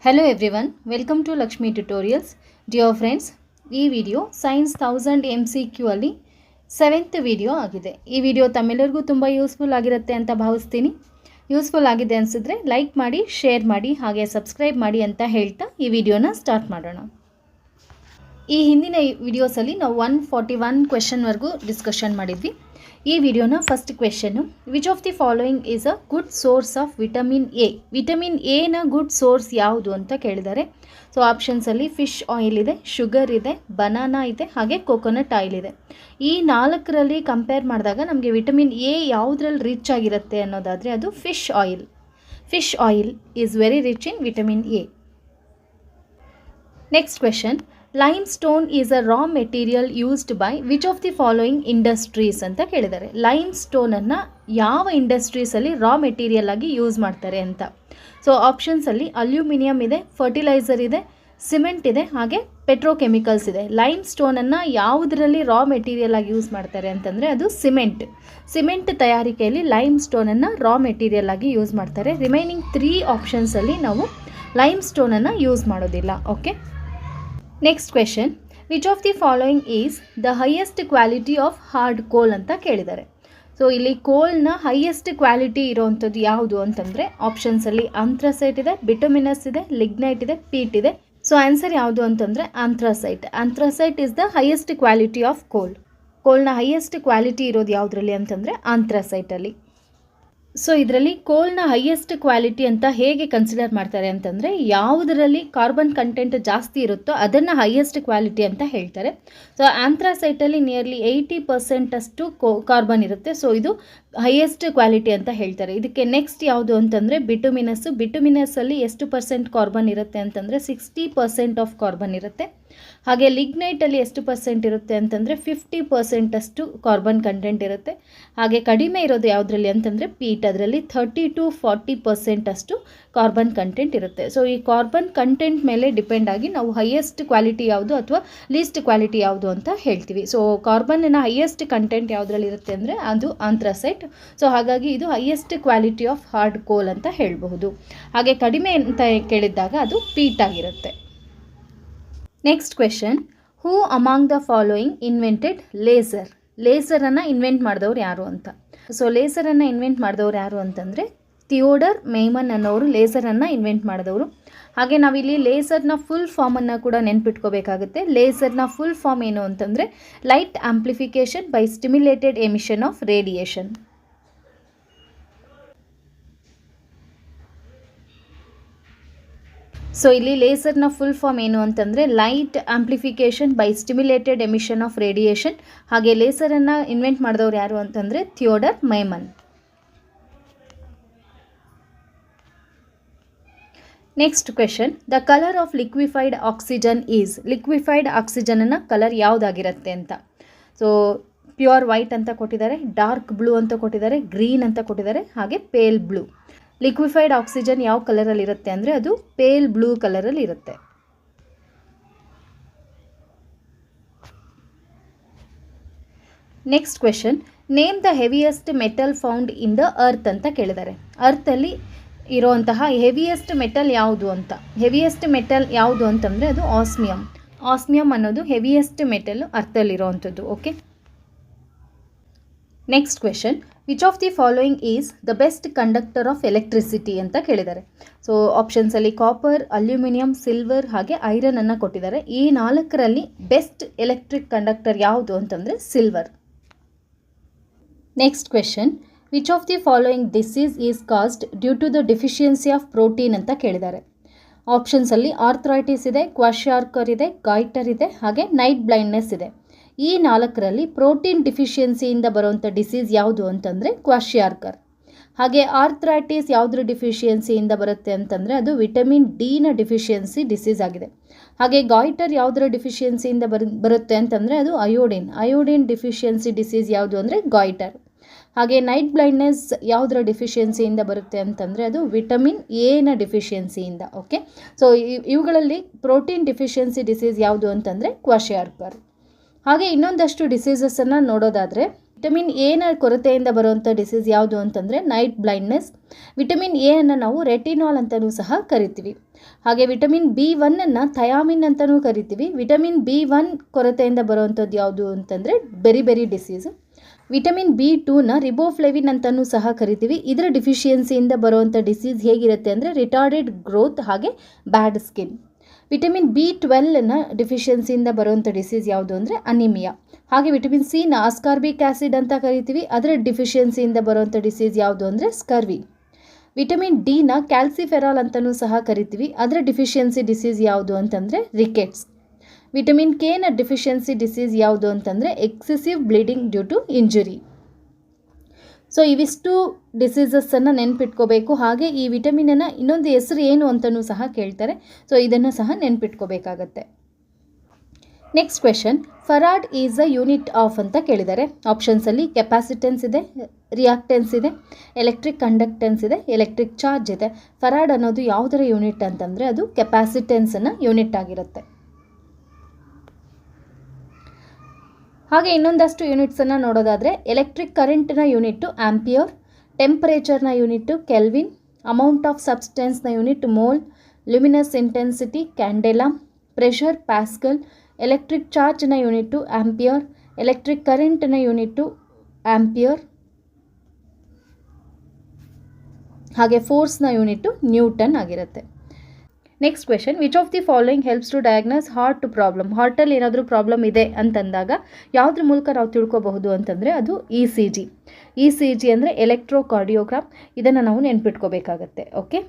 Hello everyone, welcome to Lakshmi Tutorials. Dear friends, ಈ video science 1000 MCQ ಅಲ್ಲಿ 7th video ಆಗಿದೆ. ಈ video ತಮ್ಮೆಲ್ಲರಿಗೂ ತುಂಬ ಯೂಸ್ಫುಲ್ ಆಗಿರುತ್ತೆ ಅಂತ ಭಾವಿಸ್ತೀನಿ. ಯೂಸ್ಫುಲ್ ಆಗಿದೆ ಅನಿಸಿದ್ರೆ ಲೈಕ್ ಮಾಡಿ, ಶೇರ್ ಮಾಡಿ, ಹಾಗೆ ಸಬ್ಸ್ಕ್ರೈಬ್ ಮಾಡಿ ಅಂತ ಹೇಳ್ತಾ ಈ ವಿಡಿಯೋನ ಸ್ಟಾರ್ಟ್ ಮಾಡೋಣ. ಈ ಹಿಂದಿನ ವಿಡಿಯೋಸಲ್ಲಿ ನಾವು 141 ಕ್ವೆಶ್ಚನ್ವರೆಗೂ ಡಿಸ್ಕಷನ್ ಮಾಡಿದ್ವಿ. ಈ ವಿಡಿಯೋನ first question, which of the following is a good source of vitamin A. Vitamin ಎನ ಗುಡ್ ಸೋರ್ಸ್ ಯಾವುದು ಅಂತ ಕೇಳಿದ್ದಾರೆ. ಸೊ ಆಪ್ಷನ್ಸಲ್ಲಿ ಫಿಶ್ ಆಯಿಲ್ ಇದೆ, ಶುಗರ್ ಇದೆ, ಬನಾನಾ ಇದೆ, ಹಾಗೆ ಕೋಕೋನಟ್ ಆಯಿಲ್ ಇದೆ. ಈ ನಾಲ್ಕರಲ್ಲಿ ಕಂಪೇರ್ ಮಾಡಿದಾಗ ನಮಗೆ ವಿಟಮಿನ್ ಎ ಯಾವುದ್ರಲ್ಲಿ ರಿಚ್ ಆಗಿರುತ್ತೆ ಅನ್ನೋದಾದರೆ ಅದು fish oil. Fish oil is very rich in vitamin A. Next question, limestone is a raw material used by which of the following industries ಅಂತ ಕೇಳಿದ್ದಾರೆ. ಲೈಮ್ಸ್ಟೋನನ್ನು ಯಾವ ಇಂಡಸ್ಟ್ರೀಸಲ್ಲಿ ರಾ ಮೆಟೀರಿಯಲ್ ಆಗಿ ಯೂಸ್ ಮಾಡ್ತಾರೆ ಅಂತ. ಸೊ ಆಪ್ಷನ್ಸಲ್ಲಿ ಅಲ್ಯೂಮಿನಿಯಂ ಇದೆ, ಫರ್ಟಿಲೈಸರ್ ಇದೆ, ಸಿಮೆಂಟ್ ಇದೆ, ಹಾಗೆ ಪೆಟ್ರೋಕೆಮಿಕಲ್ಸ್ ಇದೆ. ಲೈಮ್ಸ್ಟೋನನ್ನು ಯಾವುದರಲ್ಲಿ ರಾ ಮೆಟೀರಿಯಲ್ ಆಗಿ ಯೂಸ್ ಮಾಡ್ತಾರೆ ಅಂತಂದರೆ ಅದು ಸಿಮೆಂಟ್. ಸಿಮೆಂಟ್ ತಯಾರಿಕೆಯಲ್ಲಿ ಲೈಮ್ಸ್ಟೋನನ್ನು ರಾ ಮೆಟೀರಿಯಲ್ ಆಗಿ ಯೂಸ್ ಮಾಡ್ತಾರೆ. ರಿಮೈನಿಂಗ್ 3 ಆಪ್ಷನ್ಸಲ್ಲಿ ನಾವು ಲೈಮ್ಸ್ಟೋನನ್ನು ಯೂಸ್ ಮಾಡೋದಿಲ್ಲ. Okay, next question, which of the following is the highest quality of hard ಕೋಲ್ ಅಂತ ಕೇಳಿದ್ದಾರೆ. ಸೊ ಇಲ್ಲಿ ಕೋಲ್ನ ಹೈಯೆಸ್ಟ್ ಕ್ವಾಲಿಟಿ ಇರೋವಂಥದ್ದು ಯಾವುದು ಅಂತಂದರೆ ಆಪ್ಷನ್ಸಲ್ಲಿ ಆಂಥ್ರಸೈಟ್ ಇದೆ, ಬಿಟುಮಿನಸ್ ಇದೆ, ಲಿಗ್ನೈಟ್ ಇದೆ, ಪೀಟ್ ಇದೆ. ಸೊ ಆನ್ಸರ್ ಯಾವುದು ಅಂತಂದರೆ anthracite. Anthracite is the highest quality of coal. ಕೋಲ್ನ ಹೈಯೆಸ್ಟ್ ಕ್ವಾಲಿಟಿ ಇರೋದು ಯಾವುದರಲ್ಲಿ ಅಂತಂದರೆ ಆಂಥ್ರಸೈಟಲ್ಲಿ. ಸೊ ಇದರಲ್ಲಿ ಕೋಲ್ನ ಹೈಯೆಸ್ಟ್ ಕ್ವಾಲಿಟಿ ಅಂತ ಹೇಗೆ ಕನ್ಸಿಡರ್ ಮಾಡ್ತಾರೆ ಅಂತಂದರೆ ಯಾವುದರಲ್ಲಿ ಕಾರ್ಬನ್ ಕಂಟೆಂಟ್ ಜಾಸ್ತಿ ಇರುತ್ತೋ ಅದನ್ನು ಹೈಯೆಸ್ಟ್ ಕ್ವಾಲಿಟಿ ಅಂತ ಹೇಳ್ತಾರೆ. ಸೊ ಆಂಥ್ರಸೈಟಲ್ಲಿ ನಿಯರ್ಲಿ 80% ಅಷ್ಟು ಕಾರ್ಬನ್ ಇರುತ್ತೆ. ಸೊ ಇದು ಹೈಯೆಸ್ಟ್ ಕ್ವಾಲಿಟಿ ಅಂತ ಹೇಳ್ತಾರೆ. ಇದಕ್ಕೆ ನೆಕ್ಸ್ಟ್ ಯಾವುದು ಅಂತಂದರೆ ಬಿಟುಮಿನಸ್ಸು. ಬಿಟುಮಿನಸ್ಸಲ್ಲಿ ಎಷ್ಟು ಪರ್ಸೆಂಟ್ ಕಾರ್ಬನ್ ಇರುತ್ತೆ ಅಂತಂದರೆ 60% ಆಫ್ ಕಾರ್ಬನ್ ಇರುತ್ತೆ. ಹಾಗೆ ಲಿಗ್ನೈಟಲ್ಲಿ ಎಷ್ಟು ಪರ್ಸೆಂಟ್ ಇರುತ್ತೆ ಅಂತಂದರೆ 50% ಅಷ್ಟು ಕಾರ್ಬನ್ ಕಂಟೆಂಟ್ ಇರುತ್ತೆ. ಹಾಗೆ ಕಡಿಮೆ ಇರೋದು ಯಾವುದರಲ್ಲಿ ಅಂತಂದರೆ ಪೀಟ್. ಅದರಲ್ಲಿ 30 to 40% ಅಷ್ಟು ಕಾರ್ಬನ್ ಕಂಟೆಂಟ್ ಇರುತ್ತೆ. ಸೊ ಈ ಕಾರ್ಬನ್ ಕಂಟೆಂಟ್ ಮೇಲೆ ಡಿಪೆಂಡ್ ಆಗಿ ನಾವು ಹೈಯೆಸ್ಟ್ ಕ್ವಾಲಿಟಿ ಯಾವುದು ಅಥವಾ ಲೀಸ್ಟ್ ಕ್ವಾಲಿಟಿ ಯಾವುದು ಅಂತ ಹೇಳ್ತೀವಿ. ಸೊ ಕಾರ್ಬನ್ನ ಹೈಯೆಸ್ಟ್ ಕಂಟೆಂಟ್ ಯಾವುದರಲ್ಲಿ ಇರುತ್ತೆ ಅಂದರೆ ಅದು ಆಂಥ್ರಸೈಟ್. ಸೊ ಹಾಗಾಗಿ ಇದು ಹೈಯೆಸ್ಟ್ ಕ್ವಾಲಿಟಿ ಆಫ್ ಹಾರ್ಡ್ ಕೋಲ್ ಅಂತ ಹೇಳಬಹುದು. ಹಾಗೆ ಕಡಿಮೆ ಅಂತ ಕೇಳಿದಾಗ ಅದು ಪೀಟ್ ಆಗಿರುತ್ತೆ. Next question, who among the following invented laser. ಲೇಸರನ್ನು ಇನ್ವೆಂಟ್ ಮಾಡಿದವ್ರು ಯಾರು ಅಂತ. ಸೊ ಲೇಸರನ್ನು ಇನ್ವೆಂಟ್ ಮಾಡಿದವ್ರು ಯಾರು ಅಂತಂದರೆ ಥಿಯೋಡರ್ ಮೇಮನ್ ಅನ್ನೋರು ಲೇಸರನ್ನು ಇನ್ವೆಂಟ್ ಮಾಡಿದವರು. ಹಾಗೆ ನಾವಿಲ್ಲಿ ಲೇಸರ್ನ ಫುಲ್ ಫಾರ್ಮನ್ನು ಕೂಡ ನೆನ್ಪಿಟ್ಕೋಬೇಕಾಗುತ್ತೆ. ಲೇಸರ್ನ ಫುಲ್ ಫಾರ್ಮ್ ಏನು ಅಂತಂದರೆ light amplification by stimulated emission of radiation. So ಇಲ್ಲಿ ಲೇಸರ್ನ ಫುಲ್ ಫಾರ್ಮ್ ಏನು ಅಂತಂದರೆ light amplification by stimulated emission of radiation. ಹಾಗೆ ಲೇಸರನ್ನು ಇನ್ವೆಂಟ್ ಮಾಡಿದವ್ರು ಯಾರು ಅಂತಂದರೆ Theodore Maiman. Next question, the colour of liquefied oxygen is. ಲಿಕ್ವಿಫೈಡ್ ಆಕ್ಸಿಜನ್ನ ಕಲರ್ ಯಾವುದಾಗಿರುತ್ತೆ ಅಂತ. ಸೊ ಪ್ಯೂರ್ ವೈಟ್ ಅಂತ ಕೊಟ್ಟಿದ್ದಾರೆ, ಡಾರ್ಕ್ ಬ್ಲೂ ಅಂತ ಕೊಟ್ಟಿದ್ದಾರೆ, ಗ್ರೀನ್ ಅಂತ ಕೊಟ್ಟಿದ್ದಾರೆ, ಹಾಗೆ ಪೇಲ್ ಬ್ಲೂ. ಲಿಕ್ವಿಫೈಡ್ ಆಕ್ಸಿಜನ್ ಯಾವ ಕಲರಲ್ಲಿ ಇರುತ್ತೆ ಅಂದರೆ ಅದು ಪೇಲ್ ಬ್ಲೂ ಕಲರಲ್ಲಿ ಇರುತ್ತೆ. Next question, name the heaviest metal found in the earth ಅಂತ ಕೇಳಿದ್ದಾರೆ. ಅರ್ಥಲ್ಲಿ ಇರೋವಂತಹ ಹೆವಿಯೆಸ್ಟ್ ಮೆಟಲ್ ಯಾವುದು ಅಂತ. ಹೆವಿಯೆಸ್ಟ್ ಮೆಟಲ್ ಯಾವುದು ಅಂತಂದರೆ ಅದು ಆಸ್ಮಿಯಂ. ಆಸ್ಮಿಯಂ ಅನ್ನೋದು ಹೆವಿಯೆಸ್ಟ್ ಮೆಟಲ್ ಅರ್ಥಲ್ಲಿರೋವಂಥದ್ದು. Okay, next question, which of the following is the best conductor of electricity ಅಂತ ಕೇಳಿದ್ದಾರೆ. ಸೊ ಆಪ್ಷನ್ಸಲ್ಲಿ ಕಾಪರ್, ಅಲ್ಯೂಮಿನಿಯಂ, ಸಿಲ್ವರ್, ಹಾಗೆ ಐರನ್ ಅನ್ನು ಕೊಟ್ಟಿದ್ದಾರೆ. ಈ 4ರಲ್ಲಿ ಬೆಸ್ಟ್ ಎಲೆಕ್ಟ್ರಿಕ್ ಕಂಡಕ್ಟರ್ ಯಾವುದು ಅಂತಂದರೆ silver. Next question, which of the following disease is caused due to the deficiency of protein ಅಂತ ಕೇಳಿದ್ದಾರೆ. ಆಪ್ಷನ್ಸಲ್ಲಿ ಆರ್ಥ್ರೈಟಿಸ್ ಇದೆ, ಕ್ವಾಶಿಯಾರ್ಕರ್ ಇದೆ, ಗಾಯ್ಟರ್ ಇದೆ, ಹಾಗೆ ನೈಟ್ ಬ್ಲೈಂಡ್ನೆಸ್ ಇದೆ. ಈ 4ರಲ್ಲಿ ಪ್ರೋಟೀನ್ ಡಿಫಿಷಿಯನ್ಸಿಯಿಂದ ಬರುವಂಥ ಡಿಸೀಸ್ ಯಾವುದು ಅಂತಂದರೆ ಕ್ವಾಶಿಯಾರ್ಕರ್. ಹಾಗೆ ಆರ್ಥ್ರೈಟಿಸ್ ಯಾವುದ್ರ ಡಿಫಿಷಿಯನ್ಸಿಯಿಂದ ಬರುತ್ತೆ ಅಂತಂದರೆ ಅದು ವಿಟಮಿನ್ ಡಿನ ಡಿಫಿಷಿಯನ್ಸಿ ಡಿಸೀಸ್ ಆಗಿದೆ. ಹಾಗೆ ಗಾಯ್ಟರ್ ಯಾವುದರ ಡಿಫಿಷಿಯನ್ಸಿಯಿಂದ ಬರುತ್ತೆ ಅಂತಂದರೆ ಅದು ಅಯೋಡಿನ್ ಡಿಫಿಷಿಯನ್ಸಿ ಡಿಸೀಸ್ ಯಾವುದು ಅಂದರೆ ಗಾಯ್ಟರ್. ಹಾಗೆ ನೈಟ್ ಬ್ಲೈಂಡ್ನೆಸ್ ಯಾವುದರ ಡಿಫಿಷಿಯನ್ಸಿಯಿಂದ ಬರುತ್ತೆ ಅಂತಂದರೆ ಅದು ವಿಟಮಿನ್ ಎನ ಡಿಫಿಷಿಯನ್ಸಿಯಿಂದ. ಓಕೆ, ಸೊ ಇವುಗಳಲ್ಲಿ ಪ್ರೋಟೀನ್ ಡಿಫಿಷಿಯನ್ಸಿ ಡಿಸೀಸ್ ಯಾವುದು ಅಂತಂದರೆ ಕ್ವಾಶಿಯಾರ್ಕರ್. ಹಾಗೆ ಇನ್ನೊಂದಷ್ಟು ಡಿಸೀಸಸನ್ನು ನೋಡೋದಾದರೆ ವಿಟಮಿನ್ ಎನ ಕೊರತೆಯಿಂದ ಬರುವಂಥ ಡಿಸೀಸ್ ಯಾವುದು ಅಂತಂದರೆ ನೈಟ್ ಬ್ಲೈಂಡ್ನೆಸ್. ವಿಟಮಿನ್ ಎ ಅನ್ನು ನಾವು ರೆಟಿನಾಲ್ ಅಂತಲೂ ಸಹ ಕರಿತೀವಿ. ಹಾಗೆ ವಿಟಮಿನ್ B1 ಥಯಾಮಿನ್ ಅಂತಲೂ ಕರಿತೀವಿ. ವಿಟಮಿನ್ B1 ಕೊರತೆಯಿಂದ ಬರುವಂಥದ್ದು ಯಾವುದು ಅಂತಂದರೆ ಬೆರಿ ಡಿಸೀಸ್. ವಿಟಮಿನ್ B2 ರಿಬೋಫ್ಲೆವಿನ್ ಅಂತಲೂ ಸಹ ಕರಿತೀವಿ. ಇದರ ಡಿಫಿಷಿಯನ್ಸಿಯಿಂದ ಬರುವಂಥ ಡಿಸೀಸ್ ಹೇಗಿರುತ್ತೆ ಅಂದರೆ ರಿಟಾರ್ಡೆಡ್ ಗ್ರೋತ್ ಹಾಗೆ ಬ್ಯಾಡ್ ಸ್ಕಿನ್. ವಿಟಮಿನ್ B12 ಡಿಫಿಷಿಯನ್ಸಿಯಿಂದ ಬರುವಂಥ ಡಿಸೀಸ್ ಯಾವುದು ಅಂದರೆ ಅನಿಮಿಯಾ. ಹಾಗೆ ವಿಟಮಿನ್ C ಅಸ್ಕಾರ್ಬಿಕ್ ಆ್ಯಸಿಡ್ ಅಂತ ಕರಿತೀವಿ. ಅದರ ಡಿಫಿಷಿಯನ್ಸಿಯಿಂದ ಬರುವಂಥ ಡಿಸೀಸ್ ಯಾವುದು ಅಂದರೆ ಸ್ಕರ್ವಿ. ವಿಟಮಿನ್ D ಕ್ಯಾಲ್ಸಿಫೆರಾಲ್ ಅಂತಲೂ ಸಹ ಕರಿತೀವಿ. ಅದರ ಡಿಫಿಷಿಯನ್ಸಿ ಡಿಸೀಸ್ ಯಾವುದು ಅಂತಂದರೆ rickets. Vitamin K deficiency disease ಯಾವುದು ಅಂತಂದರೆ excessive bleeding due to injury. So ಇವಿಷ್ಟು ಡಿಸೀಸಸ್ಸನ್ನು ನೆನ್ಪಿಟ್ಕೋಬೇಕು. ಹಾಗೆ ಈ ವಿಟಮಿನನ್ನು ಇನ್ನೊಂದು ಹೆಸರು ಏನು ಅಂತಲೂ ಸಹ ಕೇಳ್ತಾರೆ. ಸೊ ಇದನ್ನು ಸಹ ನೆನ್ಪಿಟ್ಕೋಬೇಕಾಗತ್ತೆ. Next question, farad is a unit of ಅಂತ ಕೇಳಿದ್ದಾರೆ. ಆಪ್ಷನ್ಸಲ್ಲಿ ಕೆಪಾಸಿಟೆನ್ಸ್ ಇದೆ, ರಿಯಾಕ್ಟೆನ್ಸ್ ಇದೆ, ಎಲೆಕ್ಟ್ರಿಕ್ ಕಂಡಕ್ಟೆನ್ಸ್ ಇದೆ, ಎಲೆಕ್ಟ್ರಿಕ್ ಚಾರ್ಜ್ ಇದೆ. ಫರಾಡ್ ಅನ್ನೋದು ಯಾವುದರ ಯೂನಿಟ್ ಅಂತಂದರೆ ಅದು ಕೆಪಾಸಿಟೆನ್ಸನ್ನು ಯೂನಿಟ್ ಆಗಿರುತ್ತೆ. ಹಾಗೆ ಇನ್ನೊಂದಷ್ಟು ಯೂನಿಟ್ಸನ್ನು ನೋಡೋದಾದರೆ ಎಲೆಕ್ಟ್ರಿಕ್ ಕರೆಂಟ್ನ ಯೂನಿಟ್ಟು ಆಂಪಿಯರ್, ಟೆಂಪರೇಚರ್ನ ಯೂನಿಟ್ಟು ಕೆಲ್ವಿನ್, ಅಮೌಂಟ್ ಆಫ್ ಸಬ್ಸ್ಟೆನ್ಸ್ನ unit mole, luminous intensity candela, pressure pascal, electric ಚಾರ್ಜ್ನ ಯೂನಿಟ್ಟು ಆಂಪಿಯರ್, ಎಲೆಕ್ಟ್ರಿಕ್ ಕರೆಂಟ್ನ ಯೂನಿಟ್ಟು ಆಂಪಿಯರ್, ಹಾಗೆ ಫೋರ್ಸ್ನ ಯೂನಿಟ್ಟು ನ್ಯೂಟನ್ ಆಗಿರುತ್ತೆ. Next question, which of the following helps to diagnose heart problem? ಹಾರ್ಟಲ್ಲಿ ಏನಾದರೂ problem ಇದೆ ಅಂತಂದಾಗ ಯಾವುದ್ರ ಮೂಲಕ ನಾವು ತಿಳ್ಕೊಬಹುದು ಅಂತಂದರೆ ಅದು ECG. ECG ಅಂದರೆ ಎಲೆಕ್ಟ್ರೋಕಾರ್ಡಿಯೋಗ್ರಾಮ್. ಇದನ್ನು ನಾವು ನೆನ್ಪಿಟ್ಕೋಬೇಕಾಗತ್ತೆ. Okay.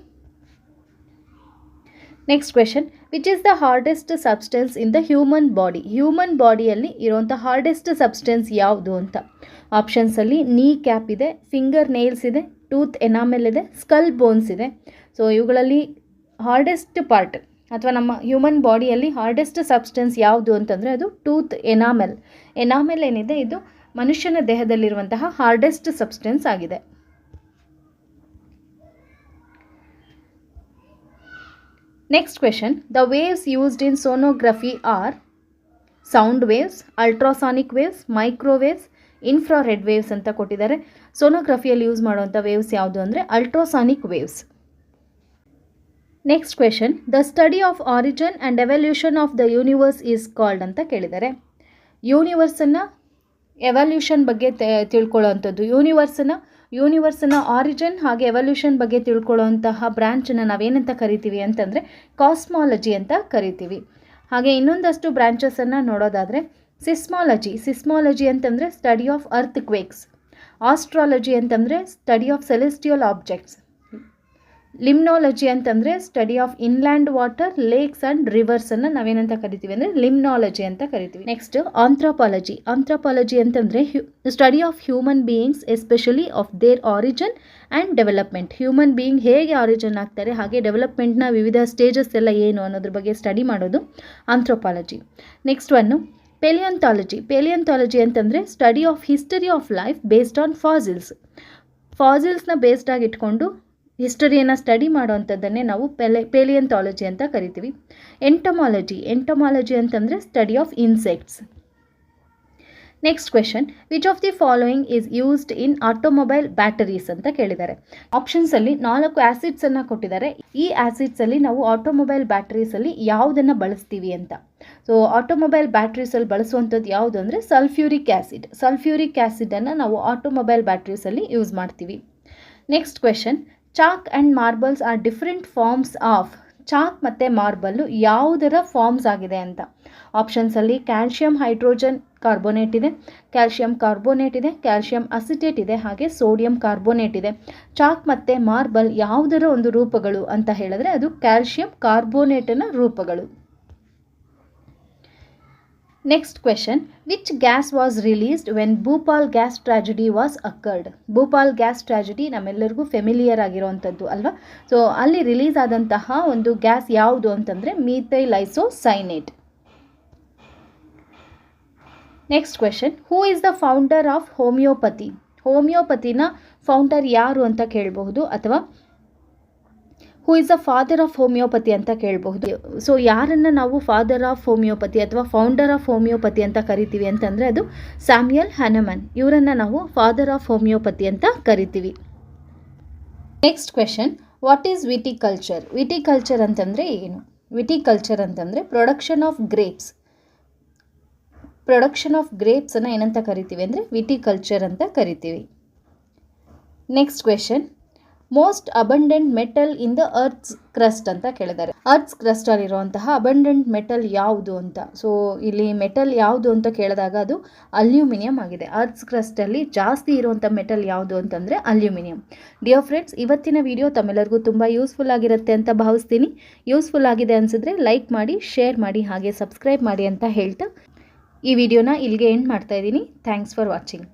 Next question, which is the hardest substance in the human body? Human ಬಾಡಿಯಲ್ಲಿ ಇರುವಂಥ ಹಾರ್ಡೆಸ್ಟ್ ಸಬ್ಸ್ಟೆನ್ಸ್ ಯಾವುದು ಅಂತ ಆಪ್ಷನ್ಸಲ್ಲಿ ನೀ ಕ್ಯಾಪ್ ಇದೆ, ಫಿಂಗರ್ ನೇಲ್ಸ್ ಇದೆ, ಟೂತ್ ಎನಾಮೆಲ್ ಇದೆ, ಸ್ಕಲ್ ಬೋನ್ಸ್ ಇದೆ. ಸೊ ಇವುಗಳಲ್ಲಿ ಹಾರ್ಡೆಸ್ಟ್ ಪಾರ್ಟ್ ಅಥವಾ ನಮ್ಮ ಹ್ಯೂಮನ್ ಬಾಡಿಯಲ್ಲಿ ಹಾರ್ಡೆಸ್ಟ್ ಸಬ್ಸ್ಟೆನ್ಸ್ ಯಾವುದು ಅಂತಂದರೆ ಅದು ಟೂತ್ ಎನಾಮೆಲ್. ಎನಾಮೆಲ್ ಏನಿದೆ ಇದು ಮನುಷ್ಯನ ದೇಹದಲ್ಲಿರುವಂತಹ ಹಾರ್ಡೆಸ್ಟ್ ಸಬ್ಸ್ಟೆನ್ಸ್ ಆಗಿದೆ. Next question, the waves used in sonography are sound waves, ultrasonic waves, microwaves, infrared waves ಅಂತ ಕೊಟ್ಟಿದ್ದಾರೆ. ಸೋನೋಗ್ರಫಿಯಲ್ಲಿ ಯೂಸ್ ಮಾಡುವಂಥ ವೇವ್ಸ್ ಯಾವುದು ಅಂದರೆ ultrasonic waves. Next question, the study of origin and evolution of the universe is called ಅಂತ ಕೇಳಿದ್ದಾರೆ. ಯೂನಿವರ್ಸನ್ನು evolution ಬಗ್ಗೆ ತಿಳ್ಕೊಳ್ಳೋವಂಥದ್ದು, ಯೂನಿವರ್ಸನ್ನು origin ಹಾಗೆ ಎವಲ್ಯೂಷನ್ ಬಗ್ಗೆ ತಿಳ್ಕೊಳ್ಳೋವಂತಹ ಬ್ರ್ಯಾಂಚನ್ನು ನಾವೇನಂತ ಕರಿತೀವಿ ಅಂತಂದರೆ ಕಾಸ್ಮಾಲಜಿ ಅಂತ ಕರಿತೀವಿ. ಹಾಗೆ ಇನ್ನೊಂದಷ್ಟು ಬ್ರ್ಯಾಂಚಸನ್ನು ನೋಡೋದಾದರೆ ಸಿಸ್ಮಾಲಜಿ ಅಂತಂದರೆ study of earthquakes, astrology ಅಂತಂದರೆ study of celestial objects, limnology ಅಂತಂದರೆ study of inland water, lakes and ರಿವರ್ಸನ್ನು ನಾವೇನಂತ ಕರಿತೀವಿ ಅಂದರೆ ಲಿಮ್ನಾಲಜಿ ಅಂತ ಕರಿತೀವಿ. ನೆಕ್ಸ್ಟ್ ಆಂಥ್ರೋಪಾಲಜಿ ಅಂತಂದರೆ study of human beings especially of their origin and development. Human being ಹೇಗೆ ಆರಿಜಿನ್ ಆಗ್ತಾರೆ ಹಾಗೆ ಡೆವಲಪ್ಮೆಂಟ್ನ ವಿವಿಧ ಸ್ಟೇಜಸ್ ಎಲ್ಲ ಏನು ಅನ್ನೋದ್ರ ಬಗ್ಗೆ ಸ್ಟಡಿ ಮಾಡೋದು ಆಂಥ್ರೋಪಾಲಜಿ. ನೆಕ್ಸ್ಟ್ ಒನ್ನು ಪೆಲಿಯಂಥಾಲಜಿ ಅಂತಂದರೆ study of history of life based on ಫಾಸಿಲ್ಸ್ನ ಬೇಸ್ಡ್ ಆಗಿ ಇಟ್ಕೊಂಡು ಹಿಸ್ಟರಿಯನ್ನು ಸ್ಟಡಿ ಮಾಡೋವಂಥದ್ದನ್ನೇ ನಾವು ಪೆಲಿಯಂಥಾಲಜಿ ಅಂತ ಕರಿತೀವಿ. ಎಂಟಮಾಲಜಿ ಅಂತಂದರೆ study of insects. Next question, which of the following is used in automobile batteries ಅಂತ ಕೇಳಿದ್ದಾರೆ. ಆಪ್ಷನ್ಸಲ್ಲಿ 4 ಆ್ಯಸಿಡ್ಸನ್ನು ಕೊಟ್ಟಿದ್ದಾರೆ. ಈ ಆ್ಯಸಿಡ್ಸಲ್ಲಿ ನಾವು ಆಟೋಮೊಬೈಲ್ ಬ್ಯಾಟರೀಸಲ್ಲಿ ಯಾವುದನ್ನು ಬಳಸ್ತೀವಿ ಅಂತ. ಸೊ ಆಟೋಮೊಬೈಲ್ ಬ್ಯಾಟ್ರೀಸಲ್ಲಿ ಬಳಸುವಂಥದ್ದು ಯಾವುದು ಅಂದರೆ ಸಲ್ಫ್ಯೂರಿಕ್ ಆ್ಯಸಿಡನ್ನು ನಾವು ಆಟೋಮೊಬೈಲ್ ಬ್ಯಾಟ್ರೀಸಲ್ಲಿ ಯೂಸ್ ಮಾಡ್ತೀವಿ. Next question, chalk and marbles are different forms of. Chalk ಮತ್ತು ಮಾರ್ಬಲ್ಲು ಯಾವುದರ ಫಾರ್ಮ್ಸ್ ಆಗಿದೆ ಅಂತ ಆಪ್ಷನ್ಸಲ್ಲಿ ಕ್ಯಾಲ್ಶಿಯಂ ಹೈಡ್ರೋಜನ್ ಕಾರ್ಬೋನೇಟ್ ಇದೆ, ಕ್ಯಾಲ್ಶಿಯಂ ಕಾರ್ಬೋನೇಟ್ ಇದೆ, ಕ್ಯಾಲ್ಶಿಯಂ ಅಸಿಟೇಟ್ ಇದೆ, ಹಾಗೆ ಸೋಡಿಯಂ ಕಾರ್ಬೋನೇಟ್ ಇದೆ. ಚಾಕ್ ಮತ್ತು ಮಾರ್ಬಲ್ ಯಾವುದರ ಒಂದು ರೂಪಗಳು ಅಂತ ಹೇಳಿದ್ರೆ ಅದು ಕ್ಯಾಲ್ಶಿಯಂ ಕಾರ್ಬೋನೇಟನ ರೂಪಗಳು. Next question, which gas was released when Bhopal gas tragedy was occurred? Bhopal gas tragedy ನಮ್ಮೆಲ್ಲರಿಗೂ ಫೆಮಿಲಿಯರ್ ಆಗಿರೋವಂಥದ್ದು ಅಲ್ವಾ. ಸೊ ಅಲ್ಲಿ ರಿಲೀಸ್ ಆದಂತಹ ಒಂದು ಗ್ಯಾಸ್ ಯಾವುದು ಅಂತಂದರೆ methyl isocyanate. Next question, who is the founder of ಹೋಮಿಯೋಪತಿನ ಫೌಂಡರ್ ಯಾರು ಅಂತ ಕೇಳಬಹುದು, ಅಥವಾ who is the father of homeopathy ಅಂತ ಕೇಳಬಹುದು. ಸೊ ಯಾರನ್ನು ನಾವು ಫಾದರ್ ಆಫ್ ಹೋಮಿಯೋಪತಿ ಅಥವಾ ಫೌಂಡರ್ ಆಫ್ ಹೋಮಿಯೋಪತಿ ಅಂತ ಕರಿತೀವಿ ಅಂತಂದರೆ ಅದು ಸ್ಯಾಮ್ಯುಯಲ್ ಹ್ಯಾನಮನ್. ಇವರನ್ನು ನಾವು ಫಾದರ್ ಆಫ್ ಹೋಮಿಯೋಪತಿ ಅಂತ ಕರಿತೀವಿ. Next question, what is viticulture? Viticulture ಅಂತಂದರೆ ಏನು? ವಿಟಿಕಲ್ಚರ್ ಅಂತಂದರೆ production of grapes. Production of ಗ್ರೇಪ್ಸನ್ನು ಏನಂತ ಕರಿತೀವಿ ಅಂದರೆ ವಿಟಿಕಲ್ಚರ್ ಅಂತ ಕರಿತೀವಿ. Next question, most abundant metal in the earth's crust ಅಂತ ಕೇಳಿದ್ದಾರೆ. ಅರ್ತ್ಸ್ ಕ್ರಸ್ಟಲ್ಲಿರುವಂತಹ ಅಬಂಡೆಂಟ್ ಮೆಟಲ್ ಯಾವುದು ಅಂತ. ಸೊ ಇಲ್ಲಿ ಮೆಟಲ್ ಯಾವುದು ಅಂತ ಕೇಳಿದಾಗ ಅದು ಅಲ್ಯೂಮಿನಿಯಂ ಆಗಿದೆ. ಅರ್ತ್ಸ್ ಕ್ರಸ್ಟಲ್ಲಿ ಜಾಸ್ತಿ ಇರುವಂಥ ಮೆಟಲ್ ಯಾವುದು ಅಂತಂದರೆ ಅಲ್ಯೂಮಿನಿಯಂ. ಡಿಯರ್ ಫ್ರೆಂಡ್ಸ್, ಇವತ್ತಿನ ವಿಡಿಯೋ ತಮ್ಮೆಲ್ಲರಿಗೂ ತುಂಬ ಯೂಸ್ಫುಲ್ ಆಗಿರುತ್ತೆ ಅಂತ ಭಾವಿಸ್ತೀನಿ. ಯೂಸ್ಫುಲ್ ಆಗಿದೆ ಅನಿಸಿದ್ರೆ ಲೈಕ್ ಮಾಡಿ, ಶೇರ್ ಮಾಡಿ, ಹಾಗೆ ಸಬ್ಸ್ಕ್ರೈಬ್ ಮಾಡಿ ಅಂತ ಹೇಳ್ತಾ ಈ ವಿಡಿಯೋನ ಇಲ್ಲಿಗೆ ಎಂಡ್ ಮಾಡ್ತಾ ಇದ್ದೀನಿ. Thanks for watching.